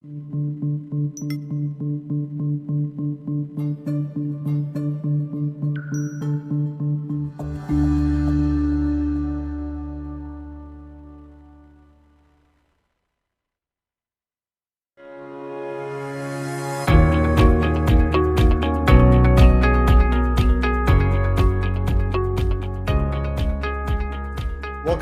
Welcome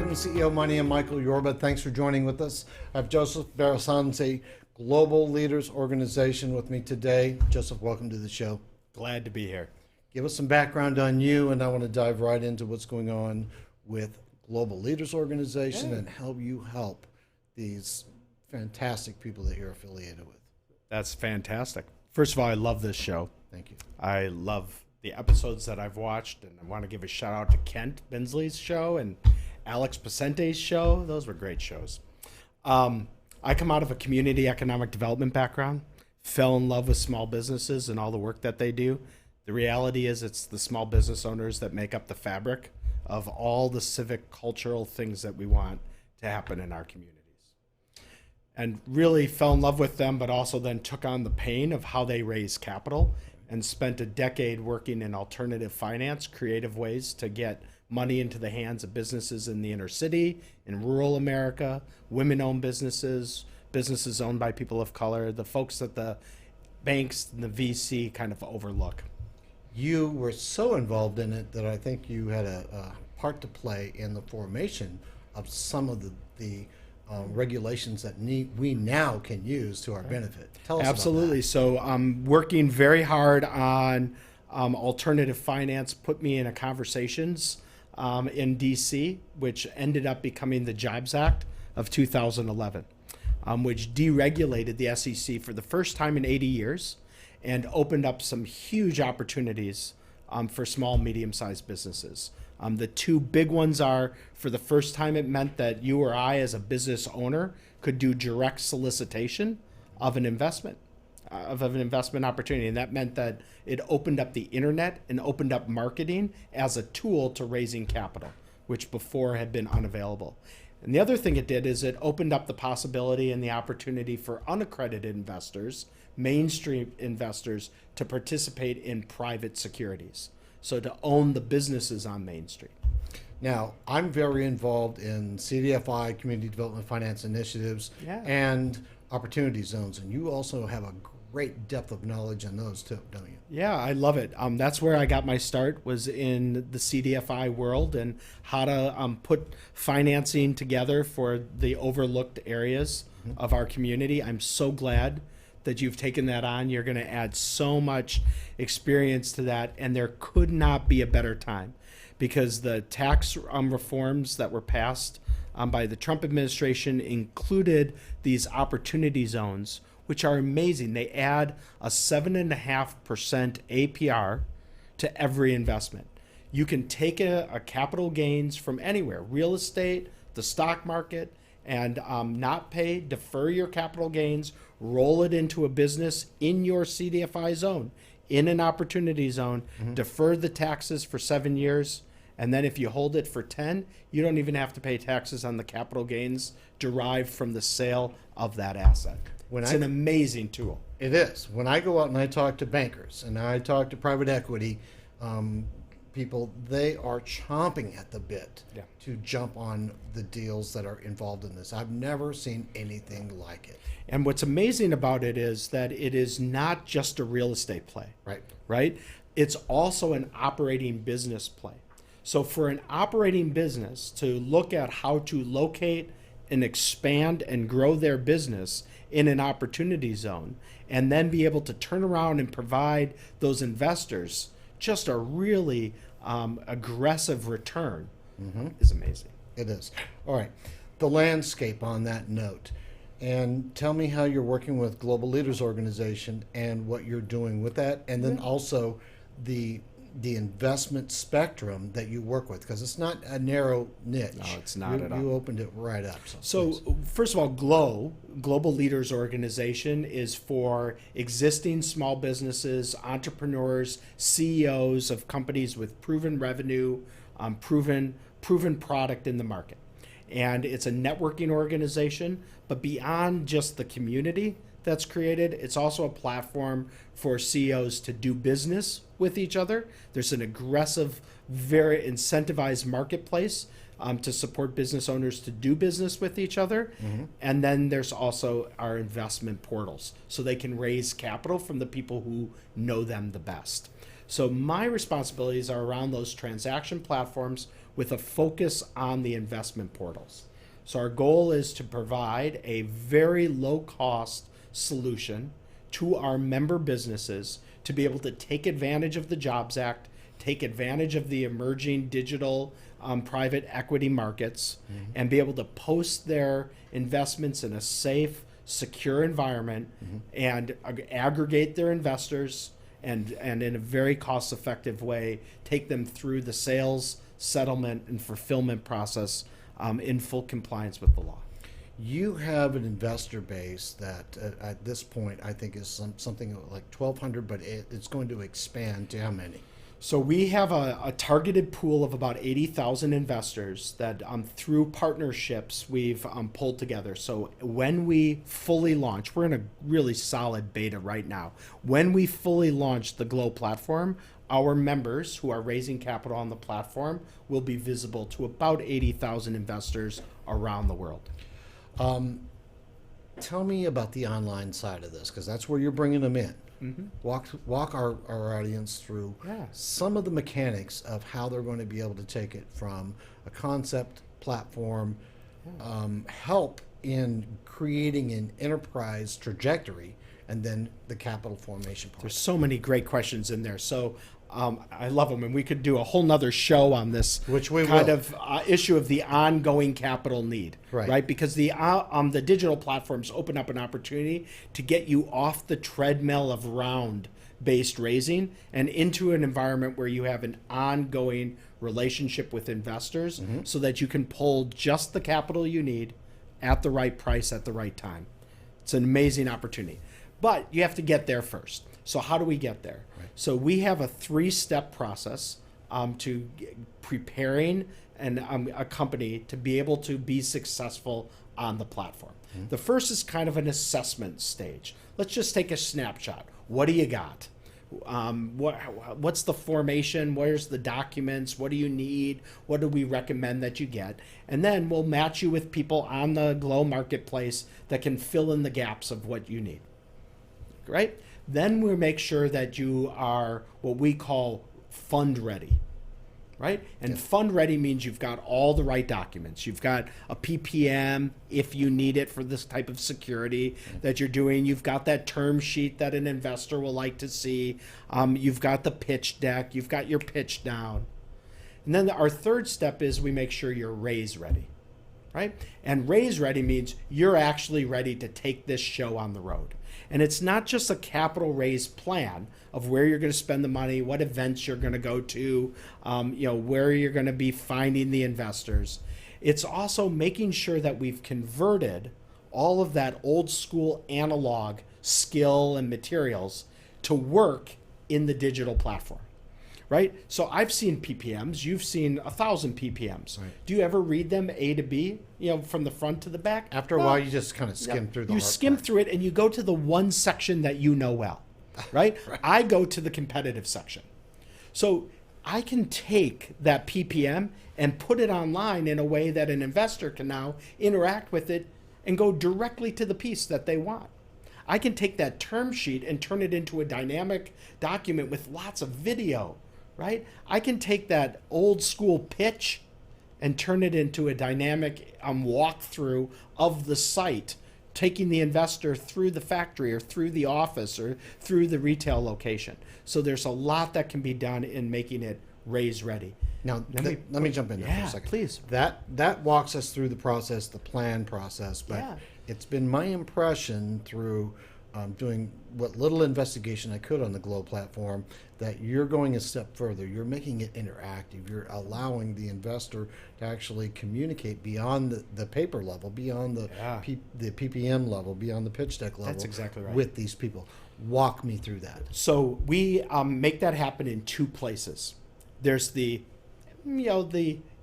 to CEO Money. I'm Michael Yorba. Thanks for joining with us. I have Joseph Barisonzi, Global Leaders Organization, with me today. Joseph, welcome to the show. Glad to be here. Give us some background on you, and I want to dive right into what's going on with Global Leaders Organization and how you help these fantastic people that you're affiliated with. That's fantastic. First of all, I love this show. Thank you. I love the episodes that I've watched, and I want to give a shout out to Kent Binsley's show and Alex Pacente's show. Those were great shows. I come out of a community economic development background, fell in love with small businesses and all the work that they do. The reality is it's the small business owners that make up the fabric of all the civic, cultural things that we want to happen in our communities. And really fell in love with them, but also then took on the pain of how they raise capital and spent a decade working in alternative finance, creative ways to get money into the hands of businesses in the inner city, in rural America, women-owned businesses, businesses owned by people of color, the folks that the banks and the VC kind of overlook. You were so involved in it that I think you had a part to play in the formation of some of the regulations that we now can use to our benefit. Tell us Absolutely. about that. So I'm working very hard on alternative finance, put me in a conversations in DC, which ended up becoming the Jobs Act of 2011, which deregulated the SEC for the first time in 80 years and opened up some huge opportunities for small, medium-sized businesses. The two big ones are, for the first time, it meant that you or I as a business owner could do direct solicitation of an investment opportunity. And that meant that it opened up the internet and opened up marketing as a tool to raising capital, which before had been unavailable. And the other thing it did is it opened up the possibility and the opportunity for unaccredited investors, mainstream investors, to participate in private securities. So to own the businesses on Main Street. Now, I'm very involved in CDFI, Community Development Finance Initiatives, and Opportunity Zones, and you also have a great depth of knowledge on those too, don't you? Yeah, I love it. That's where I got my start, was in the CDFI world and how to put financing together for the overlooked areas of our community. I'm so glad that you've taken that on. You're going to add so much experience to that, and there could not be a better time, because the tax reforms that were passed by the Trump administration included these opportunity zones, which are amazing. They add a 7.5% APR to every investment. You can take a capital gains from anywhere, real estate, the stock market, and not pay, defer your capital gains, roll it into a business in your CDFI zone, in an opportunity zone, defer the taxes for 7 years, and then if you hold it for 10, you don't even have to pay taxes on the capital gains derived from the sale of that asset. It's an amazing tool. It is. When I go out and I talk to bankers and I talk to private equity people, they are chomping at the bit to jump on the deals that are involved in this. I've never seen anything like it. And what's amazing about it is that it is not just a real estate play. Right? It's also an operating business play. So for an operating business to look at how to locate and expand and grow their business in an opportunity zone, and then be able to turn around and provide those investors just a really aggressive return is amazing. It is. All right. The landscape on that note. And tell me how you're working with Global Leaders Organization and what you're doing with that, and then also the investment spectrum that you work with, because it's not a narrow niche. No, it's not at all. You opened it right up. So first of all, Global Leaders Organization is for existing small businesses, entrepreneurs, CEOs of companies with proven revenue, proven product in the market. And it's a networking organization, but beyond just the community, that's created. It's also a platform for CEOs to do business with each other. There's an aggressive, very incentivized marketplace to support business owners to do business with each other. And then there's also our investment portals, so they can raise capital from the people who know them the best. So my responsibilities are around those transaction platforms with a focus on the investment portals. So our goal is to provide a very low-cost solution to our member businesses to be able to take advantage of the Jobs Act, take advantage of the emerging digital private equity markets, and be able to post their investments in a safe, secure environment and aggregate their investors and in a very cost-effective way, take them through the sales, settlement, and fulfillment process in full compliance with the law. You have an investor base that at this point I think is something like 1,200, but it's going to expand to how many? So we have a targeted pool of about 80,000 investors that through partnerships we've pulled together. So when we fully launch, we're in a really solid beta right now. When we fully launch the Glow platform, our members who are raising capital on the platform will be visible to about 80,000 investors around the world. Tell me about the online side of this, because that's where you're bringing them in. Walk our audience through some of the mechanics of how they're going to be able to take it from a concept platform, help in creating an enterprise trajectory, and then the capital formation part. There's so many great questions in there. So I love them, and we could do a whole nother show on this, which we kind will. of issue of the ongoing capital need, right? Because the digital platforms open up an opportunity to get you off the treadmill of round-based raising and into an environment where you have an ongoing relationship with investors, so that you can pull just the capital you need at the right price at the right time. It's an amazing opportunity, but you have to get there first. So how do we get there? So we have a 3-step process to preparing a company to be able to be successful on the platform. The first is kind of an assessment stage. Let's just take a snapshot. What do you got? What's the formation? Where's the documents? What do you need? What do we recommend that you get? And then we'll match you with people on the Glow marketplace that can fill in the gaps of what you need. Right? Then we make sure that you are what we call fund ready, right? And fund ready means you've got all the right documents. You've got a PPM if you need it for this type of security that you're doing. You've got that term sheet that an investor will like to see. You've got the pitch deck. You've got your pitch down. And then our third step is we make sure you're raise ready, right? And raise ready means you're actually ready to take this show on the road. And it's not just a capital raise plan of where you're going to spend the money, what events you're going to go to, where you're going to be finding the investors. It's also making sure that we've converted all of that old school analog skill and materials to work in the digital platform. Right? So I've seen PPMs. You've seen 1,000 PPMs. Right. Do you ever read them A to B, from the front to the back? After a while, you just kind of skim through the You skim through it, and you go to the one section that you know well, right? I go to the competitive section. So I can take that PPM and put it online in a way that an investor can now interact with it and go directly to the piece that they want. I can take that term sheet and turn it into a dynamic document with lots of video. Right? I can take that old school pitch and turn it into a dynamic walkthrough of the site, taking the investor through the factory or through the office or through the retail location. So there's a lot that can be done in making it raise ready. Now, let me jump in there for a second. Please. That walks us through the process, the plan process, but it's been my impression through doing what little investigation I could on the Glow platform that you're going a step further. You're making it interactive. You're allowing the investor to actually communicate beyond the paper level, beyond the PPM level, beyond the pitch deck level. That's exactly right. With these people. Walk me through that. So we make that happen in 2 places. There's the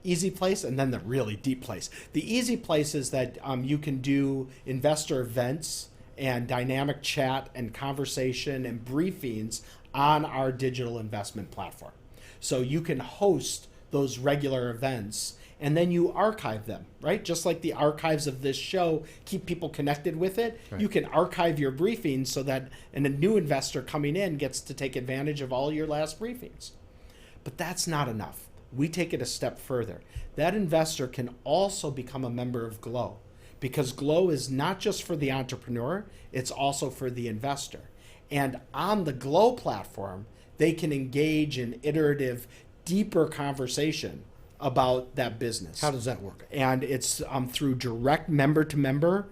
easy place and then the really deep place. The easy place is that you can do investor events and dynamic chat and conversation and briefings on our digital investment platform. So you can host those regular events and then you archive them, right? Just like the archives of this show keep people connected with it, Right. you can archive your briefings so that a new investor coming in gets to take advantage of all your last briefings. But that's not enough. We take it a step further. That investor can also become a member of Glow, because Glow is not just for the entrepreneur, it's also for the investor. And on the Glow platform, they can engage in iterative, deeper conversation about that business. How does that work? And it's through direct member-to-member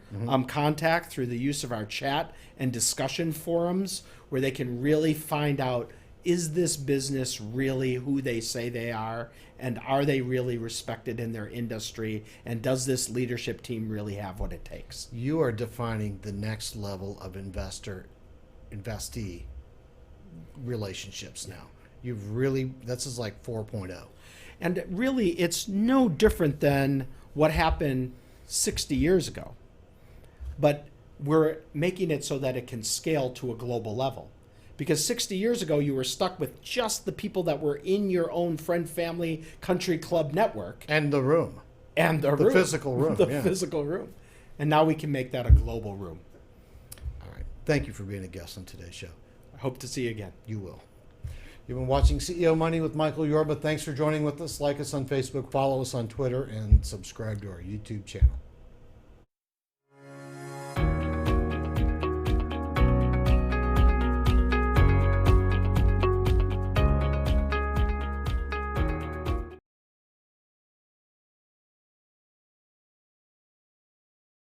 contact, through the use of our chat and discussion forums, where they can really find out, is this business really who they say they are? And are they really respected in their industry? And does this leadership team really have what it takes? You are defining the next level of investor-investee relationships now. You've really, this is like 4.0. And really, it's no different than what happened 60 years ago. But we're making it so that it can scale to a global level. Because 60 years ago, you were stuck with just the people that were in your own friend, family, country club network. And the room. And the room. Physical room. The yeah. physical room. And now we can make that a global room. All right. Thank you for being a guest on today's show. I hope to see you again. You will. You've been watching CEO Money with Michael Yorba. Thanks for joining with us. Like us on Facebook, follow us on Twitter, and subscribe to our YouTube channel.